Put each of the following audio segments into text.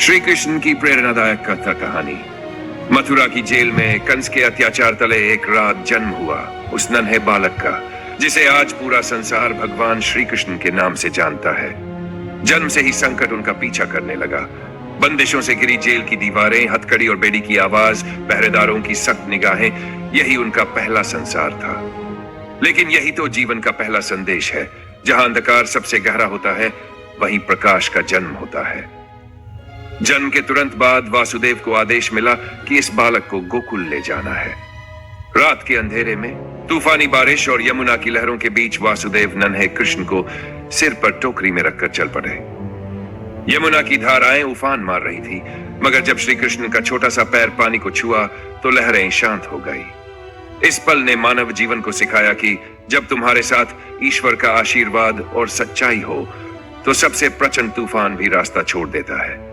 श्री कृष्ण की प्रेरणादायक कथा कहानी। मथुरा की जेल में कंस के अत्याचार तले एक रात जन्म हुआ उस नन्हे बालक का, जिसे आज पूरा संसार भगवान श्री कृष्ण के नाम से जानता है। जन्म से ही संकट उनका पीछा करने लगा। बंदिशों से घिरी जेल की दीवारें, हथकड़ी और बेड़ी की आवाज, पहरेदारों की सख्त निगाहें, यही उनका पहला संसार था। लेकिन यही तो जीवन का पहला संदेश है। जहां अंधकार सबसे गहरा होता है, वहीं प्रकाश का जन्म होता है। जन्म के तुरंत बाद वासुदेव को आदेश मिला कि इस बालक को गोकुल ले जाना है। रात के अंधेरे में, तूफानी बारिश और यमुना की लहरों के बीच वासुदेव नन्हे कृष्ण को सिर पर टोकरी में रखकर चल पड़े। यमुना की धाराएं उफान मार रही थी, मगर जब श्री कृष्ण का छोटा सा पैर पानी को छुआ तो लहरें शांत हो गई। इस पल ने मानव जीवन को सिखाया कि जब तुम्हारे साथ ईश्वर का आशीर्वाद और सच्चाई हो तो सबसे प्रचंड तूफान भी रास्ता छोड़ देता है।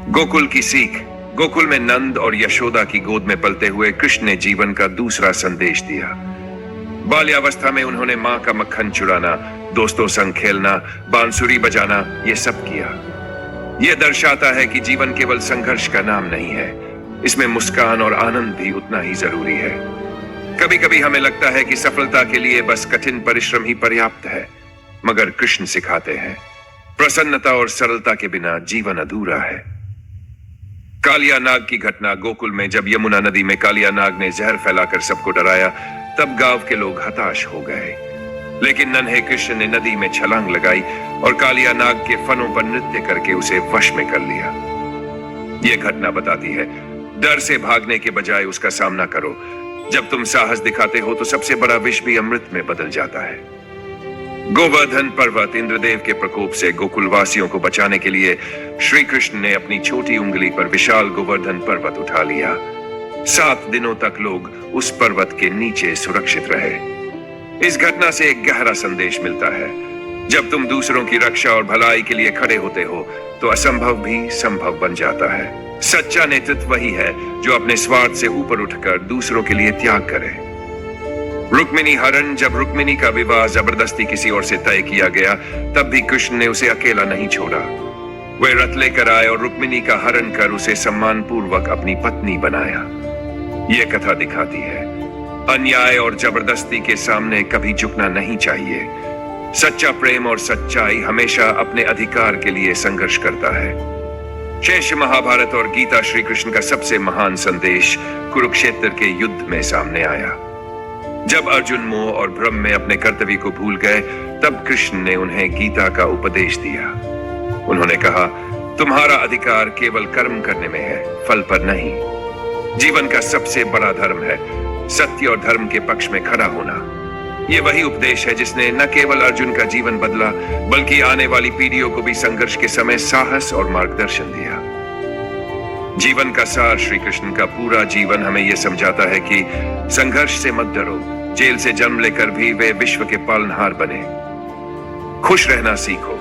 गोकुल की सीख। गोकुल में नंद और यशोदा की गोद में पलते हुए कृष्ण ने जीवन का दूसरा संदेश दिया। बाल्यावस्था में उन्होंने मां का मक्खन चुराना, दोस्तों संग खेलना, बांसुरी बजाना, ये सब किया। यह दर्शाता है कि जीवन केवल संघर्ष का नाम नहीं है, इसमें मुस्कान और आनंद भी उतना ही जरूरी है। कभी कभी हमें लगता है कि सफलता के लिए बस कठिन परिश्रम ही पर्याप्त है, मगर कृष्ण सिखाते हैं प्रसन्नता और सरलता के बिना जीवन अधूरा है। कालिया नाग की घटना। गोकुल में जब यमुना नदी में कालिया नाग ने जहर फैलाकर सबको डराया, तब गांव के लोग हताश हो गए। लेकिन नन्हे कृष्ण ने नदी में छलांग लगाई और कालिया नाग के फनों पर नृत्य करके उसे वश में कर लिया। यह घटना बताती है, डर से भागने के बजाय उसका सामना करो। जब तुम साहस दिखाते हो तो सबसे बड़ा विष भी अमृत में बदल जाता है। गोवर्धन पर्वत। इंद्रदेव के प्रकोप से गोकुल वासियों को बचाने के लिए श्री कृष्ण ने अपनी छोटी उंगली पर विशाल गोवर्धन पर्वत उठा लिया। 7 दिनों तक लोग उस पर्वत के नीचे सुरक्षित रहे। इस घटना से एक गहरा संदेश मिलता है, जब तुम दूसरों की रक्षा और भलाई के लिए खड़े होते हो तो असंभव भी संभव बन जाता है। सच्चा नेतृत्व वही है जो अपने स्वार्थ से ऊपर उठकर दूसरों के लिए त्याग करे। रुक्मिणी हरण। जब रुक्मिणी का विवाह जबरदस्ती किसी और से तय किया गया, तब भी कृष्ण ने उसे अकेला नहीं छोड़ा। वे रथ लेकर आए और रुक्मिणी का हरण कर उसे सम्मान पूर्वक अपनी पत्नी बनाया। यह कथा दिखाती है, अन्याय और जबरदस्ती के सामने कभी झुकना नहीं चाहिए। सच्चा प्रेम और सच्चाई हमेशा अपने अधिकार के लिए संघर्ष करता है। शेष महाभारत और गीता श्री कृष्ण का सबसे महान संदेश कुरुक्षेत्र के युद्ध में सामने आया। जब अर्जुन मोह और भ्रम में अपने कर्तव्य को भूल गए, तब कृष्ण ने उन्हें गीता का उपदेश दिया। उन्होंने कहा, तुम्हारा अधिकार केवल कर्म करने में है, फल पर नहीं। जीवन का सबसे बड़ा धर्म है सत्य और धर्म के पक्ष में खड़ा होना। यह वही उपदेश है जिसने न केवल अर्जुन का जीवन बदला, बल्कि आने वाली पीढ़ियों को भी संघर्ष के समय साहस और मार्गदर्शन दिया। जीवन का सार। श्री कृष्ण का पूरा जीवन हमें यह समझाता है कि संघर्ष से मत डरो। जेल से जन्म लेकर भी वे विश्व के पालनहार बने। खुश रहना सीखो।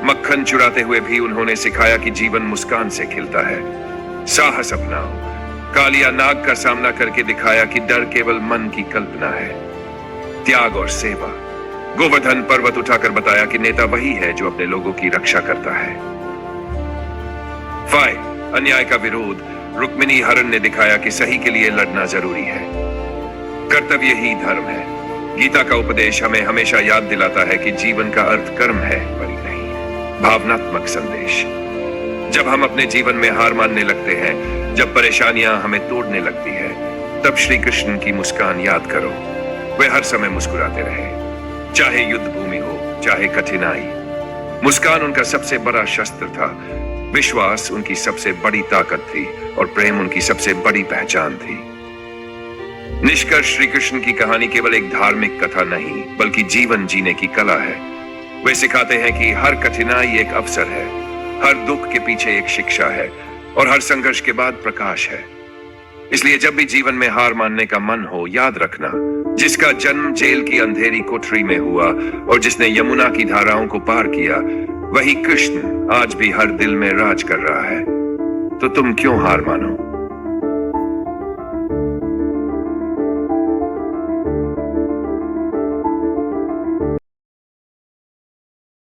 मक्खन चुराते हुए भी उन्होंने सिखाया कि जीवन मुस्कान से खिलता है। साहस अपनाओ। कालिया नाग का सामना करके दिखाया कि डर केवल मन की कल्पना है। त्याग और सेवा। गोवर्धन पर्वत उठाकर बताया कि नेता वही है जो अपने लोगों की रक्षा करता है। अन्याय का विरोध। रुक्मिणी हरण ने दिखाया कि सही के लिए लड़ना जरूरी है। कर्तव्य ही धर्म है। गीता का उपदेश हमें हमेशा याद दिलाता है कि जीवन का अर्थ कर्म है, बड़ी नहीं। भावनात्मक संदेश। जब हम अपने जीवन में हार मानने लगते हैं, जब परेशानियां हमें तोड़ने लगती है, तब श्री कृष्ण की मुस्कान याद करो। वे हर समय मुस्कुराते रहे, चाहे युद्ध भूमि हो, चाहे कठिनाई। मुस्कान उनका सबसे बड़ा शस्त्र था। विश्वास उनकी सबसे बड़ी ताकत थी और प्रेम उनकी सबसे बड़ी पहचान थी। निष्कर्ष, श्री कृष्ण की कहानी केवल एक धार्मिक कथा नहीं, बल्कि जीवन जीने की कला है। वे सिखाते हैं कि हर कठिनाई एक अवसर है, हर दुख के पीछे एक शिक्षा है और हर संघर्ष के बाद प्रकाश है। इसलिए जब भी जीवन में हार मानने का मन हो, याद रखना, जिसका जन्म जेल की अंधेरी कोठरी में हुआ और जिसने यमुना की धाराओं को पार किया, वही कृष्ण आज भी हर दिल में राज कर रहा है। तो तुम क्यों हार मानो?